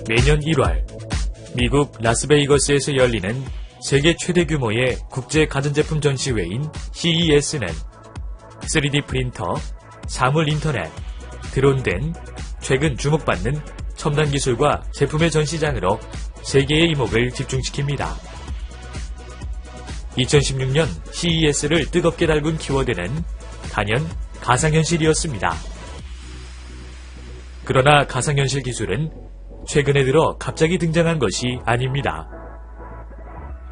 매년 1월 미국 라스베이거스에서 열리는 세계 최대 규모의 국제 가전제품 전시회인 CES는 3D 프린터, 사물 인터넷, 드론 등 최근 주목받는 첨단 기술과 제품의 전시장으로 세계의 이목을 집중시킵니다. 2016년 CES를 뜨겁게 달군 키워드는 단연 가상현실이었습니다. 그러나 가상현실 기술은 최근에 들어 갑자기 등장한 것이 아닙니다.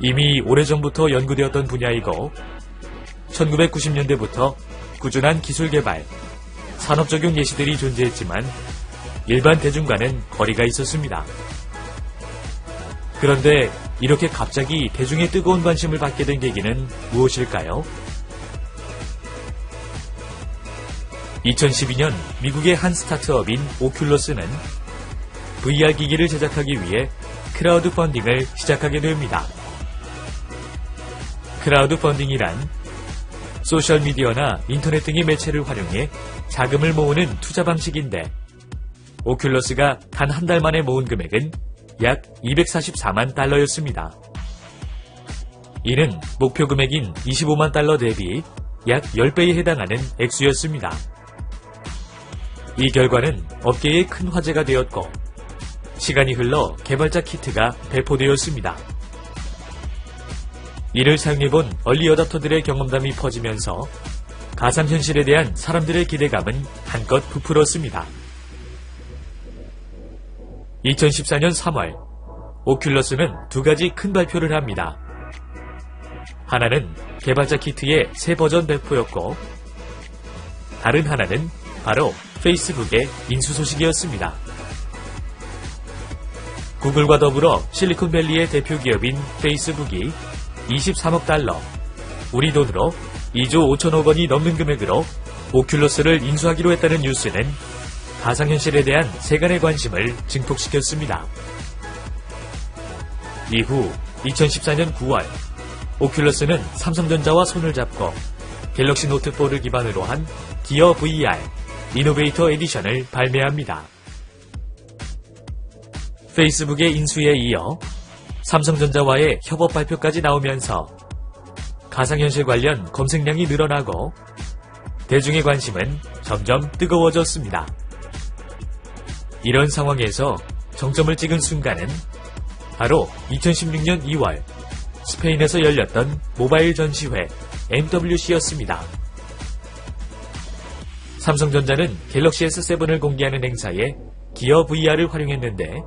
이미 오래전부터 연구되었던 분야이고 1990년대부터 꾸준한 기술 개발, 산업 적용 예시들이 존재했지만 일반 대중과는 거리가 있었습니다. 그런데 이렇게 갑자기 대중의 뜨거운 관심을 받게 된 계기는 무엇일까요? 2012년 미국의 한 스타트업인 오큘러스는 VR 기기를 제작하기 위해 크라우드 펀딩을 시작하게 됩니다. 크라우드 펀딩이란 소셜미디어나 인터넷 등의 매체를 활용해 자금을 모으는 투자 방식인데 오큘러스가 단 한 달 만에 모은 금액은 약 244만 달러였습니다. 이는 목표 금액인 25만 달러 대비 약 10배에 해당하는 액수였습니다. 이 결과는 업계에 큰 화제가 되었고 시간이 흘러 개발자 키트가 배포되었습니다. 이를 사용해본 얼리 어답터들의 경험담이 퍼지면서 가상현실에 대한 사람들의 기대감은 한껏 부풀었습니다. 2014년 3월, 오큘러스는 두 가지 큰 발표를 합니다. 하나는 개발자 키트의 새 버전 배포였고, 다른 하나는 바로 페이스북의 인수 소식이었습니다. 구글과 더불어 실리콘밸리의 대표 기업인 페이스북이 23억 달러, 우리 돈으로 2조 5천억 원이 넘는 금액으로 오큘러스를 인수하기로 했다는 뉴스는 가상현실에 대한 세간의 관심을 증폭시켰습니다. 이후 2014년 9월, 오큘러스는 삼성전자와 손을 잡고 갤럭시 노트4를 기반으로 한 기어 VR 이노베이터 에디션을 발매합니다. 페이스북의 인수에 이어 삼성전자와의 협업 발표까지 나오면서 가상현실 관련 검색량이 늘어나고 대중의 관심은 점점 뜨거워졌습니다. 이런 상황에서 정점을 찍은 순간은 바로 2016년 2월 스페인에서 열렸던 모바일 전시회 MWC였습니다. 삼성전자는 갤럭시 S7을 공개하는 행사에 기어 VR을 활용했는데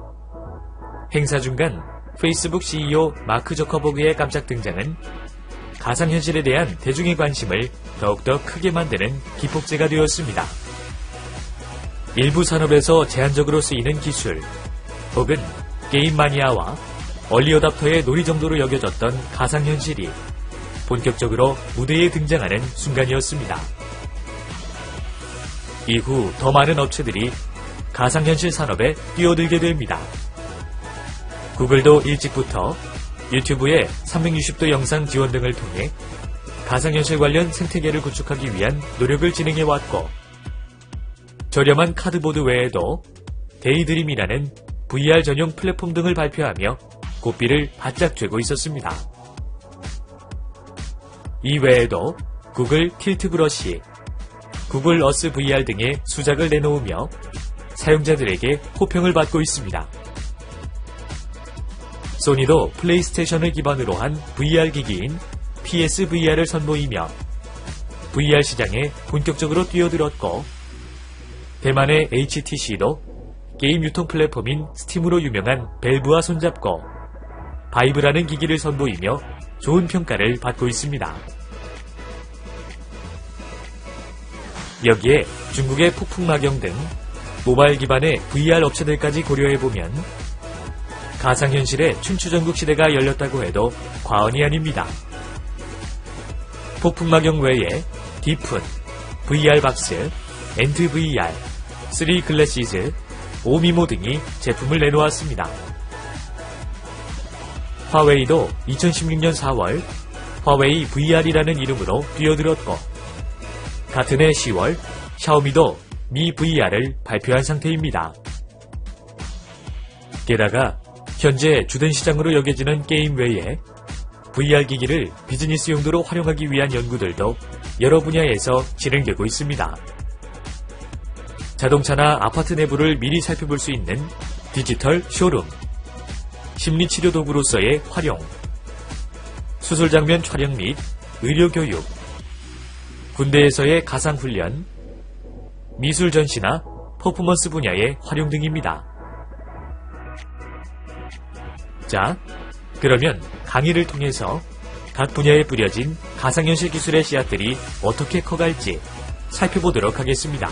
행사 중간 페이스북 CEO 마크 저커버그의 깜짝 등장은 가상현실에 대한 대중의 관심을 더욱더 크게 만드는 기폭제가 되었습니다. 일부 산업에서 제한적으로 쓰이는 기술 혹은 게임 마니아와 얼리 어답터의 놀이 정도로 여겨졌던 가상현실이 본격적으로 무대에 등장하는 순간이었습니다. 이후 더 많은 업체들이 가상현실 산업에 뛰어들게 됩니다. 구글도 일찍부터 유튜브의 360도 영상 지원 등을 통해 가상현실 관련 생태계를 구축하기 위한 노력을 진행해왔고 저렴한 카드보드 외에도 데이드림이라는 VR 전용 플랫폼 등을 발표하며 고삐를 바짝 쬐고 있었습니다. 이 외에도 구글 틸트 브러쉬, 구글 어스 VR 등의 수작을 내놓으며 사용자들에게 호평을 받고 있습니다. 소니도 플레이스테이션을 기반으로 한 VR 기기인 PSVR을 선보이며 VR 시장에 본격적으로 뛰어들었고 대만의 HTC도 게임 유통 플랫폼인 스팀으로 유명한 밸브와 손잡고 바이브라는 기기를 선보이며 좋은 평가를 받고 있습니다. 여기에 중국의 폭풍마경 등 모바일 기반의 VR 업체들까지 고려해보면 가상현실의 춘추전국 시대가 열렸다고 해도 과언이 아닙니다. 폭풍마경 외에 디푼, VR박스, 엔드VR, 3글래시즈, 오미모 등이 제품을 내놓았습니다. 화웨이도 2016년 4월 화웨이 VR이라는 이름으로 뛰어들었고 같은 해 10월 샤오미도 미 VR을 발표한 상태입니다. 게다가 현재 주된 시장으로 여겨지는 게임 외에 VR 기기를 비즈니스 용도로 활용하기 위한 연구들도 여러 분야에서 진행되고 있습니다. 자동차나 아파트 내부를 미리 살펴볼 수 있는 디지털 쇼룸, 심리치료 도구로서의 활용, 수술 장면 촬영 및 의료 교육, 군대에서의 가상훈련, 미술 전시나 퍼포먼스 분야의 활용 등입니다. 자, 그러면 강의를 통해서 각 분야에 뿌려진 가상현실 기술의 씨앗들이 어떻게 커갈지 살펴보도록 하겠습니다.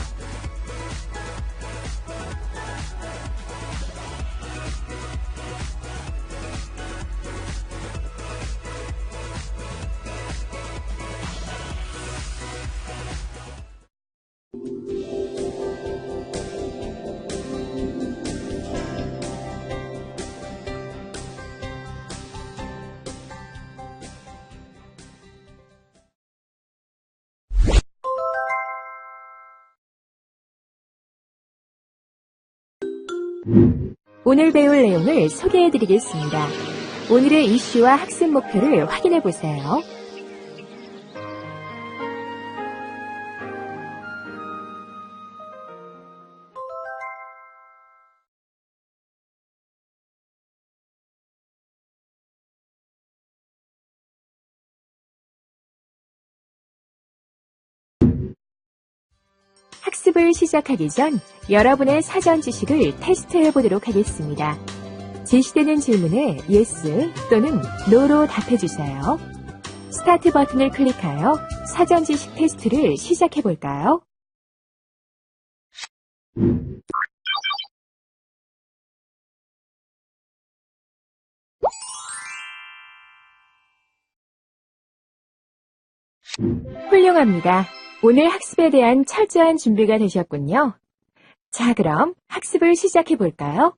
오늘 배울 내용을 소개해드리겠습니다. 오늘의 이슈와 학습 목표를 확인해보세요. 학습을 시작하기 전 여러분의 사전 지식을 테스트해 보도록 하겠습니다. 제시되는 질문에 yes 또는 no로 답해 주세요. 스타트 버튼을 클릭하여 사전 지식 테스트를 시작해 볼까요? 훌륭합니다. 오늘 학습에 대한 철저한 준비가 되셨군요. 자, 그럼 학습을 시작해 볼까요?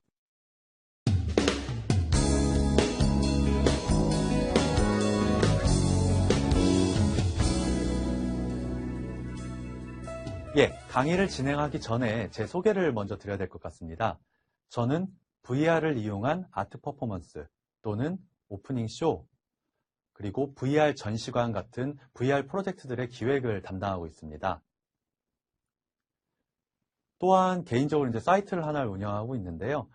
강의를 진행하기 전에 제 소개를 먼저 드려야 될 것 같습니다. 저는 VR을 이용한 아트 퍼포먼스 또는 오프닝 쇼, 그리고 VR 전시관 같은 VR 프로젝트들의 기획을 담당하고 있습니다. 또한 개인적으로 이제 사이트를 하나를 운영하고 있는데요.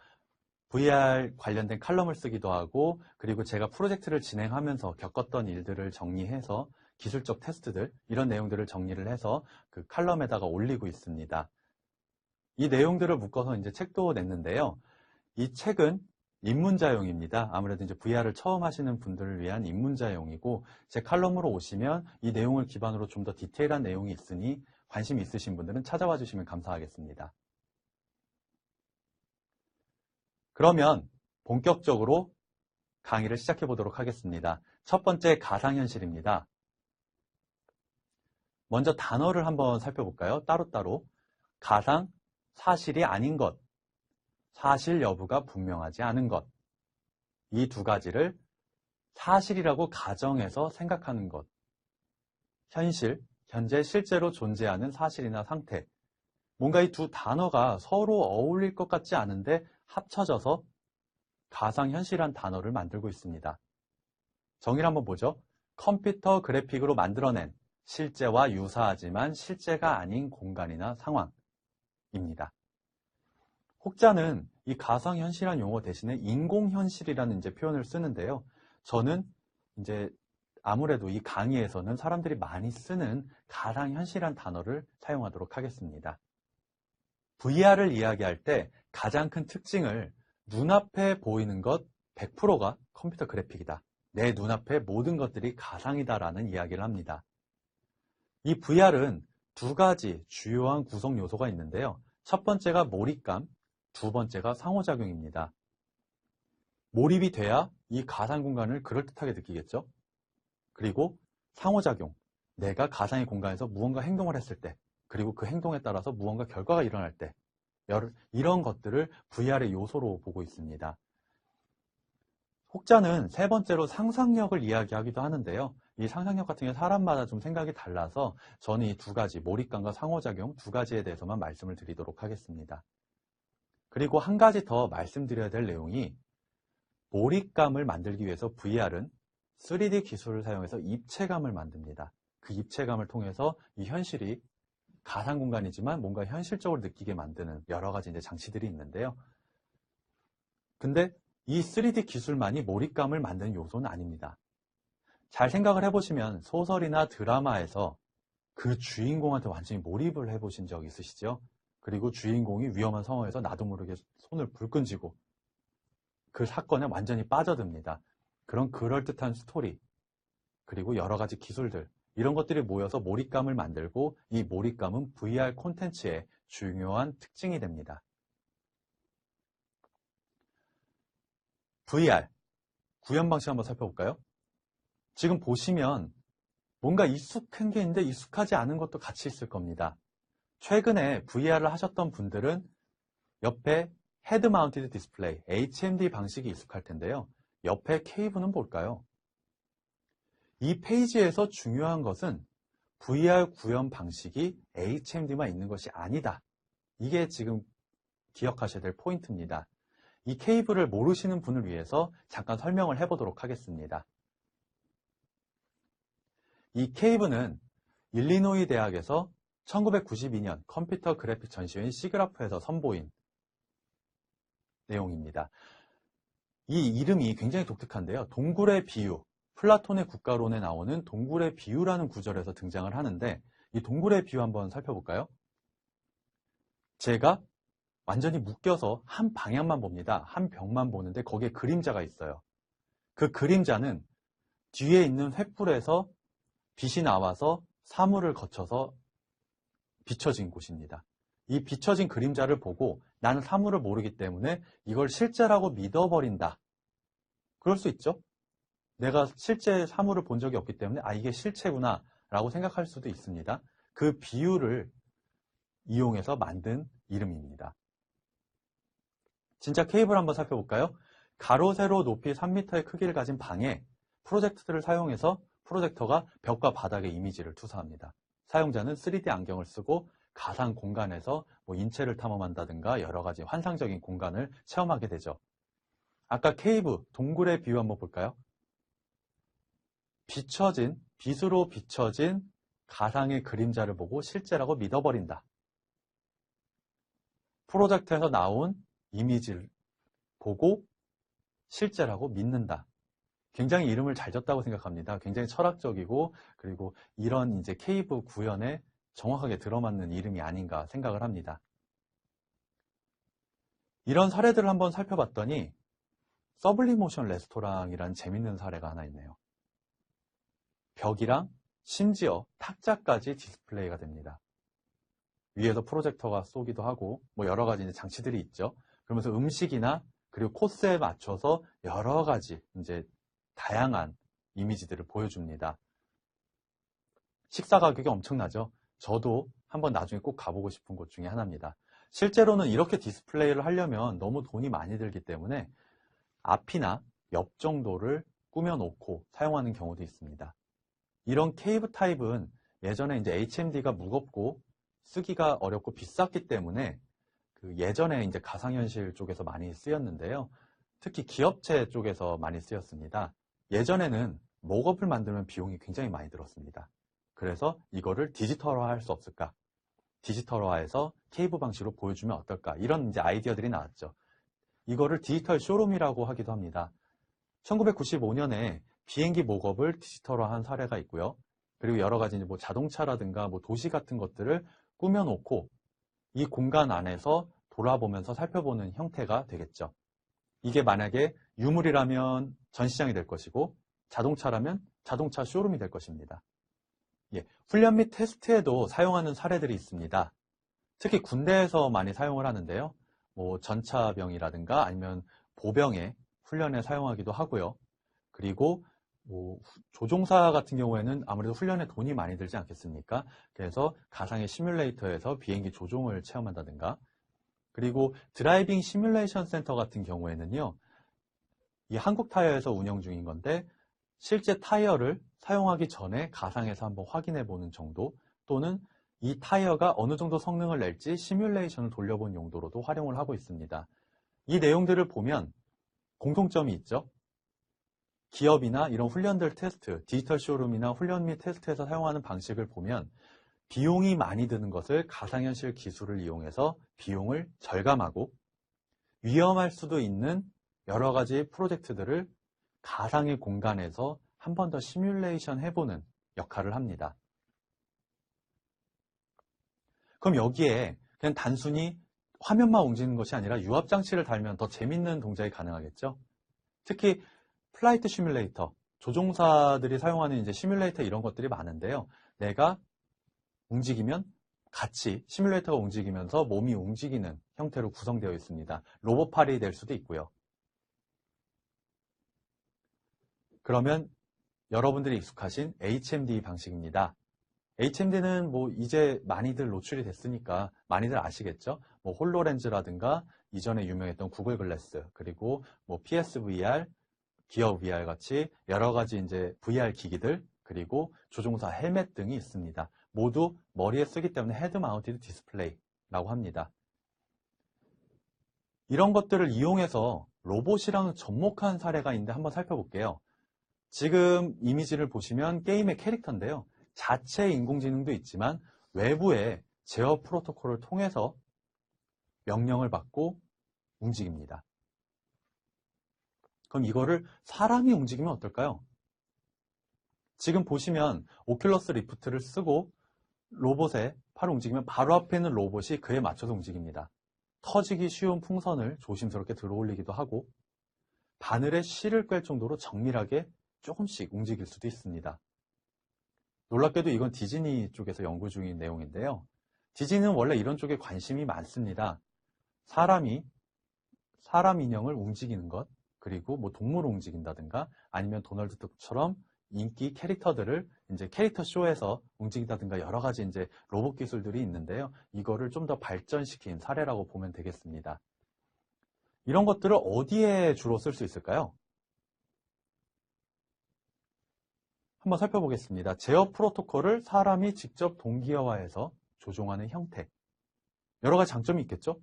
VR 관련된 칼럼을 쓰기도 하고, 그리고 제가 프로젝트를 진행하면서 겪었던 일들을 정리해서 기술적 테스트들, 이런 내용들을 정리를 해서 그 칼럼에다가 올리고 있습니다. 이 내용들을 묶어서 이제 책도 냈는데요. 이 책은 입문자용입니다. 아무래도 이제 VR을 처음 하시는 분들을 위한 입문자용이고, 제 칼럼으로 오시면 이 내용을 기반으로 좀 더 디테일한 내용이 있으니 관심 있으신 분들은 찾아와 주시면 감사하겠습니다. 그러면 본격적으로 강의를 시작해 보도록 하겠습니다. 첫 번째, 가상현실입니다. 먼저 단어를 한번 살펴볼까요? 따로따로. 가상, 사실이 아닌 것, 사실 여부가 분명하지 않은 것. 이 두 가지를 사실이라고 가정해서 생각하는 것. 현실, 현재 실제로 존재하는 사실이나 상태. 뭔가 이 두 단어가 서로 어울릴 것 같지 않은데 합쳐져서 가상현실이란 단어를 만들고 있습니다. 정의를 한번 보죠. 컴퓨터 그래픽으로 만들어낸 실제와 유사하지만 실제가 아닌 공간이나 상황입니다. 혹자는 이 가상현실이라는 용어 대신에 인공현실이라는 이제 표현을 쓰는데요. 저는 이제 아무래도 이 강의에서는 사람들이 많이 쓰는 가상현실이라는 단어를 사용하도록 하겠습니다. VR을 이야기할 때 가장 큰 특징을 눈앞에 보이는 것 100%가 컴퓨터 그래픽이다. 내 눈앞에 모든 것들이 가상이다라는 이야기를 합니다. 이 VR은 두 가지 주요한 구성 요소가 있는데요. 첫 번째가 몰입감, 두 번째가 상호작용입니다. 몰입이 돼야 이 가상 공간을 그럴듯하게 느끼겠죠. 그리고 상호작용, 내가 가상의 공간에서 무언가 행동을 했을 때, 그리고 그 행동에 따라서 무언가 결과가 일어날 때, 이런 것들을 VR의 요소로 보고 있습니다. 혹자는 세 번째로 상상력을 이야기하기도 하는데요. 이 상상력 같은 게 사람마다 좀 생각이 달라서 저는 이 두 가지, 몰입감과 상호작용 두 가지에 대해서만 말씀을 드리도록 하겠습니다. 그리고 한 가지 더 말씀드려야 될 내용이 몰입감을 만들기 위해서 VR은 3D 기술을 사용해서 입체감을 만듭니다. 그 입체감을 통해서 이 현실이 가상 공간이지만 뭔가 현실적으로 느끼게 만드는 여러 가지 이제 장치들이 있는데요. 근데 이 3D 기술만이 몰입감을 만드는 요소는 아닙니다. 잘 생각을 해보시면 소설이나 드라마에서 그 주인공한테 완전히 몰입을 해보신 적 있으시죠? 그리고 주인공이 위험한 상황에서 나도 모르게 손을 불끈 쥐고 그 사건에 완전히 빠져듭니다. 그런 그럴듯한 스토리, 그리고 여러 가지 기술들, 이런 것들이 모여서 몰입감을 만들고 이 몰입감은 VR 콘텐츠의 중요한 특징이 됩니다. VR, 구현 방식 한번 살펴볼까요? 지금 보시면 뭔가 익숙한 게 있는데 익숙하지 않은 것도 같이 있을 겁니다. 최근에 VR을 하셨던 분들은 옆에 헤드 마운티드 디스플레이, HMD 방식이 익숙할 텐데요. 옆에 케이블은 뭘까요? 이 페이지에서 중요한 것은 VR 구현 방식이 HMD만 있는 것이 아니다. 이게 지금 기억하셔야 될 포인트입니다. 이 케이블을 모르시는 분을 위해서 잠깐 설명을 해보도록 하겠습니다. 이 케이블은 일리노이 대학에서 1992년 컴퓨터 그래픽 전시회인 시그라프에서 선보인 내용입니다. 이 이름이 굉장히 독특한데요. 동굴의 비유, 플라톤의 국가론에 나오는 동굴의 비유라는 구절에서 등장을 하는데 이 동굴의 비유 한번 살펴볼까요? 제가 완전히 묶여서 한 방향만 봅니다. 한 벽만 보는데 거기에 그림자가 있어요. 그 그림자는 뒤에 있는 횃불에서 빛이 나와서 사물을 거쳐서 비춰진 곳입니다. 이 비춰진 그림자를 보고 나는 사물을 모르기 때문에 이걸 실제라고 믿어버린다. 그럴 수 있죠? 내가 실제 사물을 본 적이 없기 때문에 이게 실체구나 라고 생각할 수도 있습니다. 그 비유를 이용해서 만든 이름입니다. 진짜 케이블 한번 살펴볼까요? 가로, 세로, 높이 3m의 크기를 가진 방에 프로젝터를 사용해서 프로젝터가 벽과 바닥에 이미지를 투사합니다. 사용자는 3D 안경을 쓰고 가상 공간에서 인체를 탐험한다든가 여러 가지 환상적인 공간을 체험하게 되죠. 아까 케이브, 동굴의 비유 한번 볼까요? 빛으로 비춰진 가상의 그림자를 보고 실제라고 믿어버린다. 프로젝터에서 나온 이미지를 보고 실제라고 믿는다. 굉장히 이름을 잘 졌다고 생각합니다. 굉장히 철학적이고 그리고 이런 이제 케이브 구현에 정확하게 들어맞는 이름이 아닌가 생각을 합니다. 이런 사례들을 한번 살펴봤더니 서블리모션 레스토랑이라는 재밌는 사례가 하나 있네요. 벽이랑 심지어 탁자까지 디스플레이가 됩니다. 위에서 프로젝터가 쏘기도 하고 여러 가지 이제 장치들이 있죠. 그러면서 음식이나 그리고 코스에 맞춰서 여러 가지 이제 다양한 이미지들을 보여줍니다. 식사 가격이 엄청나죠. 저도 한번 나중에 꼭 가보고 싶은 곳 중에 하나입니다. 실제로는 이렇게 디스플레이를 하려면 너무 돈이 많이 들기 때문에 앞이나 옆 정도를 꾸며놓고 사용하는 경우도 있습니다. 이런 케이브 타입은 예전에 이제 HMD가 무겁고 쓰기가 어렵고 비쌌기 때문에 예전에 이제 가상현실 쪽에서 많이 쓰였는데요. 특히 기업체 쪽에서 많이 쓰였습니다. 예전에는 목업을 만들면 비용이 굉장히 많이 들었습니다. 그래서 이거를 디지털화할 수 없을까? 디지털화해서 케이브 방식으로 보여주면 어떨까? 이런 이제 아이디어들이 나왔죠. 이거를 디지털 쇼룸이라고 하기도 합니다. 1995년에 비행기 목업을 디지털화한 사례가 있고요. 그리고 여러 가지 자동차라든가 도시 같은 것들을 꾸며놓고 이 공간 안에서 돌아보면서 살펴보는 형태가 되겠죠. 이게 만약에 유물이라면 전시장이 될 것이고 자동차라면 자동차 쇼룸이 될 것입니다. 훈련 및 테스트에도 사용하는 사례들이 있습니다. 특히 군대에서 많이 사용을 하는데요. 전차병이라든가 아니면 보병의 훈련에 사용하기도 하고요. 그리고 조종사 같은 경우에는 아무래도 훈련에 돈이 많이 들지 않겠습니까? 그래서 가상의 시뮬레이터에서 비행기 조종을 체험한다든가 그리고 드라이빙 시뮬레이션 센터 같은 경우에는요. 이 한국 타이어에서 운영 중인 건데 실제 타이어를 사용하기 전에 가상에서 한번 확인해 보는 정도 또는 이 타이어가 어느 정도 성능을 낼지 시뮬레이션을 돌려본 용도로도 활용을 하고 있습니다. 이 내용들을 보면 공통점이 있죠. 기업이나 이런 훈련들 테스트, 디지털 쇼룸이나 훈련 및 테스트에서 사용하는 방식을 보면 비용이 많이 드는 것을 가상현실 기술을 이용해서 비용을 절감하고 위험할 수도 있는 여러 가지 프로젝트들을 가상의 공간에서 한 번 더 시뮬레이션 해보는 역할을 합니다. 그럼 여기에 그냥 단순히 화면만 움직이는 것이 아니라 유압장치를 달면 더 재밌는 동작이 가능하겠죠? 특히 플라이트 시뮬레이터, 조종사들이 사용하는 이제 시뮬레이터 이런 것들이 많은데요. 내가 움직이면 같이 시뮬레이터가 움직이면서 몸이 움직이는 형태로 구성되어 있습니다. 로봇팔이 될 수도 있고요. 그러면 여러분들이 익숙하신 HMD 방식입니다. HMD는 뭐 이제 많이들 노출이 됐으니까 많이들 아시겠죠? 뭐 홀로렌즈라든가 이전에 유명했던 구글 글래스, 그리고 뭐 PSVR, 기어 VR 같이 여러 가지 이제 VR 기기들, 그리고 조종사 헬멧 등이 있습니다. 모두 머리에 쓰기 때문에 헤드 마운티드 디스플레이라고 합니다. 이런 것들을 이용해서 로봇이랑 접목한 사례가 있는데 한번 살펴볼게요. 지금 이미지를 보시면 게임의 캐릭터인데요. 자체 인공지능도 있지만 외부의 제어 프로토콜을 통해서 명령을 받고 움직입니다. 그럼 이거를 사람이 움직이면 어떨까요? 지금 보시면 오큘러스 리프트를 쓰고 로봇의 팔을 움직이면 바로 앞에 있는 로봇이 그에 맞춰서 움직입니다. 터지기 쉬운 풍선을 조심스럽게 들어올리기도 하고 바늘에 실을 꿰 정도로 정밀하게 조금씩 움직일 수도 있습니다. 놀랍게도 이건 디즈니 쪽에서 연구 중인 내용인데요. 디즈니는 원래 이런 쪽에 관심이 많습니다. 사람 인형을 움직이는 것, 그리고 뭐 동물을 움직인다든가 아니면 도널드 덕처럼 인기 캐릭터들을 이제 캐릭터 쇼에서 움직인다든가 여러 가지 이제 로봇 기술들이 있는데요. 이거를 좀 더 발전시킨 사례라고 보면 되겠습니다. 이런 것들을 어디에 주로 쓸 수 있을까요? 한번 살펴보겠습니다. 제어 프로토콜을 사람이 직접 동기화해서 조종하는 형태. 여러 가지 장점이 있겠죠?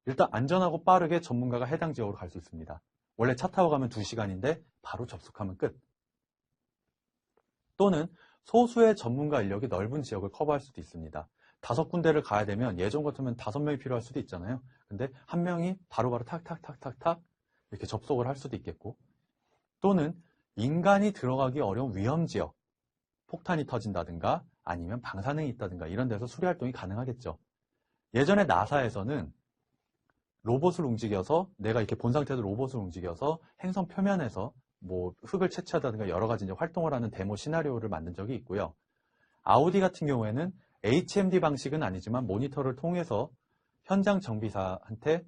일단 안전하고 빠르게 전문가가 해당 지역으로 갈 수 있습니다. 원래 차 타고 가면 2시간인데 바로 접속하면 끝. 또는 소수의 전문가 인력이 넓은 지역을 커버할 수도 있습니다. 5군데를 가야 되면 예전 같으면 5명이 필요할 수도 있잖아요. 근데 한 명이 바로바로 탁탁탁탁탁 이렇게 접속을 할 수도 있겠고, 또는 인간이 들어가기 어려운 위험 지역, 폭탄이 터진다든가 아니면 방사능이 있다든가 이런 데서 수리 활동이 가능하겠죠. 예전에 나사에서는 로봇을 움직여서 내가 이렇게 본 상태에서 로봇을 움직여서 행성 표면에서 뭐 흙을 채취하다든가 여러 가지 이제 활동을 하는 데모 시나리오를 만든 적이 있고요. 아우디 같은 경우에는 HMD 방식은 아니지만 모니터를 통해서 현장 정비사한테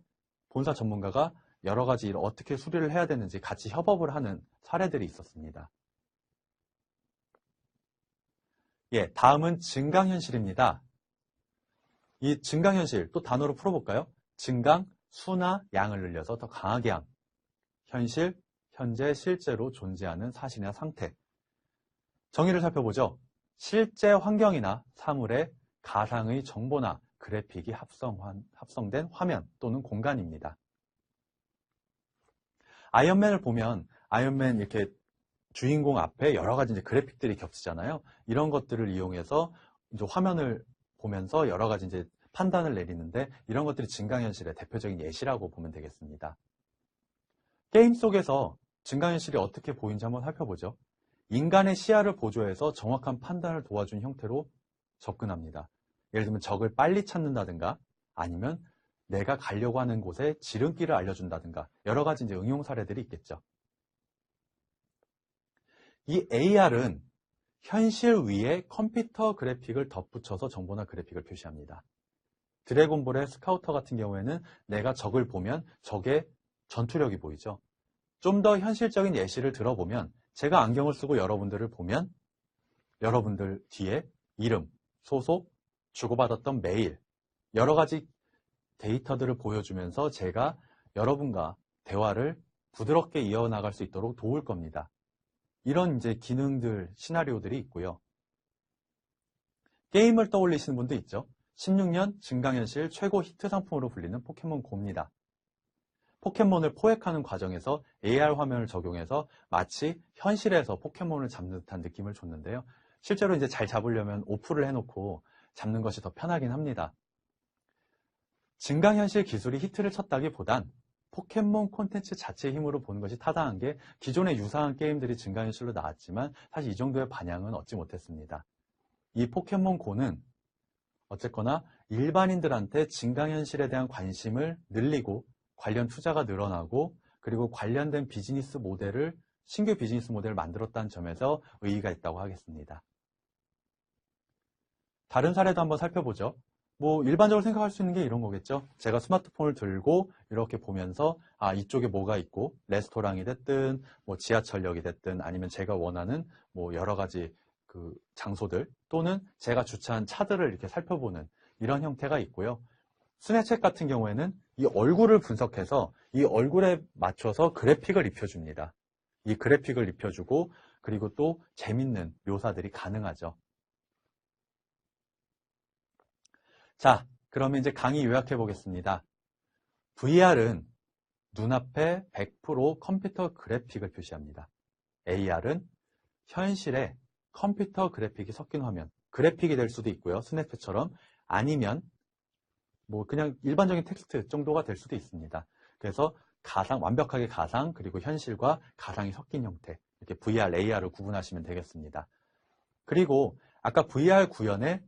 본사 전문가가 여러 가지 일을 어떻게 수리를 해야 되는지 같이 협업을 하는 사례들이 있었습니다. 예, 다음은 증강현실입니다. 이 증강현실 또 단어로 풀어볼까요? 증강, 수나 양을 늘려서 더 강하게 함. 현실, 현재 실제로 존재하는 사실이나 상태. 정의를 살펴보죠. 실제 환경이나 사물의 가상의 정보나 그래픽이 합성된 화면 또는 공간입니다. 아이언맨을 보면 아이언맨 이렇게 주인공 앞에 여러 가지 이제 그래픽들이 겹치잖아요. 이런 것들을 이용해서 이제 화면을 보면서 여러 가지 이제 판단을 내리는데 이런 것들이 증강현실의 대표적인 예시라고 보면 되겠습니다. 게임 속에서 증강현실이 어떻게 보이는지 한번 살펴보죠. 인간의 시야를 보조해서 정확한 판단을 도와준 형태로 접근합니다. 예를 들면 적을 빨리 찾는다든가 아니면 내가 가려고 하는 곳에 지름길을 알려준다든가 여러 가지 이제 응용 사례들이 있겠죠. 이 AR은 현실 위에 컴퓨터 그래픽을 덧붙여서 정보나 그래픽을 표시합니다. 드래곤볼의 스카우터 같은 경우에는 내가 적을 보면 적의 전투력이 보이죠. 좀 더 현실적인 예시를 들어보면 제가 안경을 쓰고 여러분들을 보면 여러분들 뒤에 이름, 소속, 주고받았던 메일, 여러 가지 데이터들을 보여주면서 제가 여러분과 대화를 부드럽게 이어나갈 수 있도록 도울 겁니다. 이런 이제 기능들, 시나리오들이 있고요. 게임을 떠올리시는 분도 있죠. 16년 증강현실 최고 히트 상품으로 불리는 포켓몬 고입니다. 포켓몬을 포획하는 과정에서 AR 화면을 적용해서 마치 현실에서 포켓몬을 잡는 듯한 느낌을 줬는데요. 실제로 이제 잘 잡으려면 오프를 해놓고 잡는 것이 더 편하긴 합니다. 증강현실 기술이 히트를 쳤다기보단 포켓몬 콘텐츠 자체의 힘으로 보는 것이 타당한 게 기존의 유사한 게임들이 증강현실로 나왔지만 사실 이 정도의 반향은 얻지 못했습니다. 이 포켓몬 고는 어쨌거나 일반인들한테 증강현실에 대한 관심을 늘리고 관련 투자가 늘어나고 그리고 관련된 신규 비즈니스 모델을 만들었다는 점에서 의의가 있다고 하겠습니다. 다른 사례도 한번 살펴보죠. 일반적으로 생각할 수 있는 게 이런 거겠죠. 제가 스마트폰을 들고 이렇게 보면서 이쪽에 뭐가 있고 레스토랑이 됐든 지하철역이 됐든 아니면 제가 원하는 여러 가지 그 장소들 또는 제가 주차한 차들을 이렇게 살펴보는 이런 형태가 있고요. 스냅챗 같은 경우에는 이 얼굴을 분석해서 이 얼굴에 맞춰서 그래픽을 입혀줍니다. 이 그래픽을 입혀주고 그리고 또 재밌는 묘사들이 가능하죠. 자, 그러면 이제 강의 요약해 보겠습니다. VR은 눈앞에 100% 컴퓨터 그래픽을 표시합니다. AR은 현실에 컴퓨터 그래픽이 섞인 화면, 그래픽이 될 수도 있고요. 스냅챗처럼 아니면 그냥 일반적인 텍스트 정도가 될 수도 있습니다. 그래서 완벽하게 가상 그리고 현실과 가상이 섞인 형태, 이렇게 VR, AR을 구분하시면 되겠습니다. 그리고 아까 VR 구현에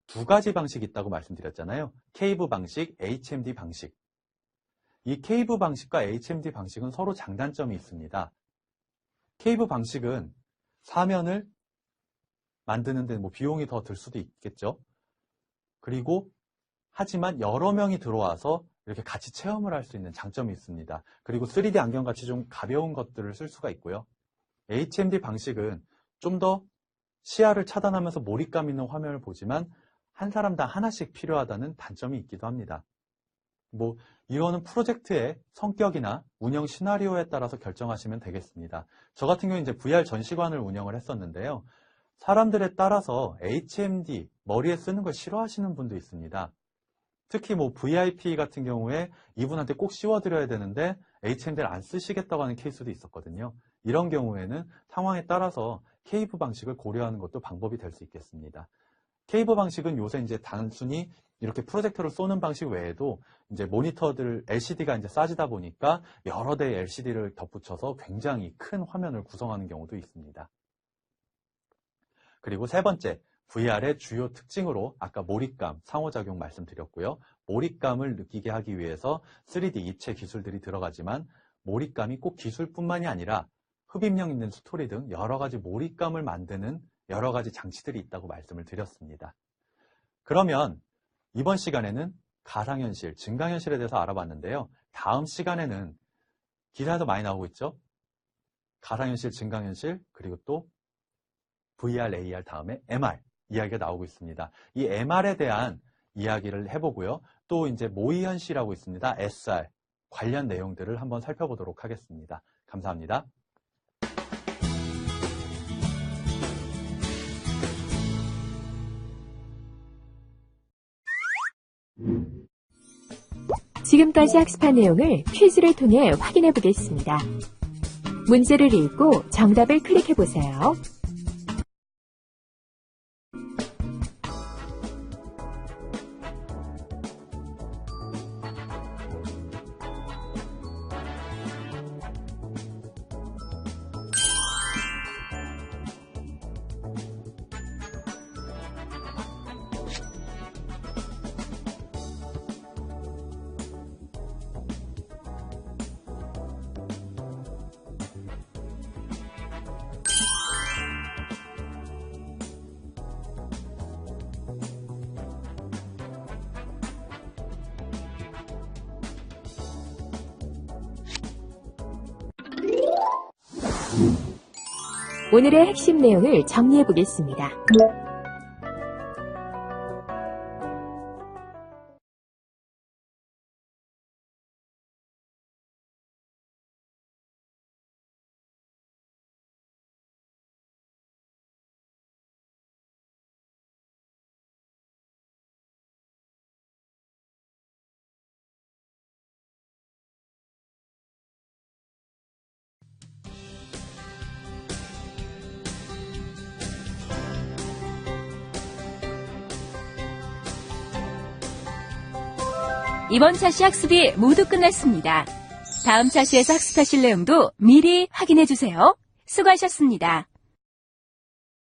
두 가지 방식이 있다고 말씀드렸잖아요. 케이브 방식, HMD 방식. 이 케이브 방식과 HMD 방식은 서로 장단점이 있습니다. 케이브 방식은 사면을 만드는데 비용이 더 들 수도 있겠죠. 그리고 하지만 여러 명이 들어와서 이렇게 같이 체험을 할 수 있는 장점이 있습니다. 그리고 3D 안경같이 좀 가벼운 것들을 쓸 수가 있고요. HMD 방식은 좀 더 시야를 차단하면서 몰입감 있는 화면을 보지만 한 사람당 하나씩 필요하다는 단점이 있기도 합니다. 이거는 프로젝트의 성격이나 운영 시나리오에 따라서 결정하시면 되겠습니다. 저 같은 경우는 이제 VR 전시관을 운영을 했었는데요. 사람들에 따라서 HMD, 머리에 쓰는 걸 싫어하시는 분도 있습니다. 특히 VIP 같은 경우에 이분한테 꼭 씌워드려야 되는데 HMD를 안 쓰시겠다고 하는 케이스도 있었거든요. 이런 경우에는 상황에 따라서 케이브 방식을 고려하는 것도 방법이 될 수 있겠습니다. 케이브 방식은 요새 이제 단순히 이렇게 프로젝터를 쏘는 방식 외에도 이제 모니터들 LCD가 이제 싸지다 보니까 여러 대의 LCD를 덧붙여서 굉장히 큰 화면을 구성하는 경우도 있습니다. 그리고 세 번째, VR의 주요 특징으로 아까 몰입감, 상호작용 말씀드렸고요. 몰입감을 느끼게 하기 위해서 3D 입체 기술들이 들어가지만 몰입감이 꼭 기술뿐만이 아니라 흡입력 있는 스토리 등 여러 가지 몰입감을 만드는 여러 가지 장치들이 있다고 말씀을 드렸습니다. 그러면 이번 시간에는 가상현실, 증강현실에 대해서 알아봤는데요. 다음 시간에는 기사에도 많이 나오고 있죠. 가상현실, 증강현실, 그리고 또 VR, AR 다음에 MR 이야기가 나오고 있습니다. 이 MR에 대한 이야기를 해보고요. 또 이제 모의현실이라고 있습니다. SR 관련 내용들을 한번 살펴보도록 하겠습니다. 감사합니다. 지금까지 학습한 내용을 퀴즈를 통해 확인해 보겠습니다. 문제를 읽고 정답을 클릭해 보세요. 오늘의 핵심 내용을 정리해 보겠습니다. 이번 차시 학습이 모두 끝났습니다. 다음 차시에서 학습하실 내용도 미리 확인해 주세요. 수고하셨습니다.